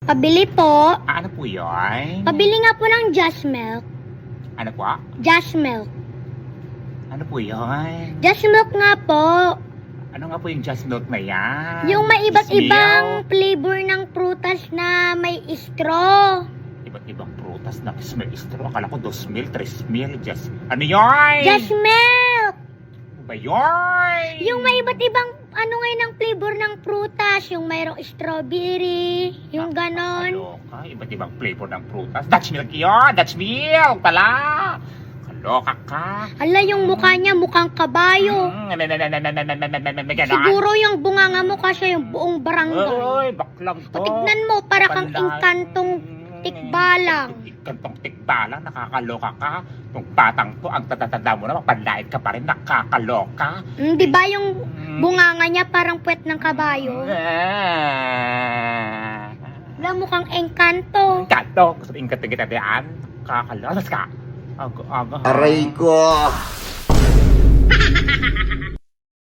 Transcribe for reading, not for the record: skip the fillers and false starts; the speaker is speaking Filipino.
Pabili po. Ano po yun? Pabili nga po ng Just Milk. Ano po? Just Milk. Ano po yun? Just Milk nga po. Ano nga po yung just milk na yan? Yung may iba't Just ibang milk? flavor ng prutas na may straw. Iba't ibang prutas na may straw. Akala ko 2 mil, 3 mil. Just... Ano yun? Just Milk! Ano ba yun? Yung may iba't ibang ano ngayon ng flavor ng prutas. Yung mayroong strawberry. Yung ganon. Kaloka, iba't ibang flavor ng prutas. Dutch milk yun! Dutch milk pala! Kaloka ka! Ala, yung mukha niya mukhang kabayo. Siguro yung bunganga mo kasi yung buong barangay. Uy, baklang to. Patignan mo, para kang engkantong tikbalang. Engkantong tikbalang, nakakaloka ka. Kung batang to, ang tatatanda mo na, panlait ka pa rin, nakakaloka. Di ba yung bunganga niya parang puwet ng kabayo? Wala, mukhang engkanto. Engkanto, gusto mo engkanto kita diyan? Nakakaloka ka. Aray ko!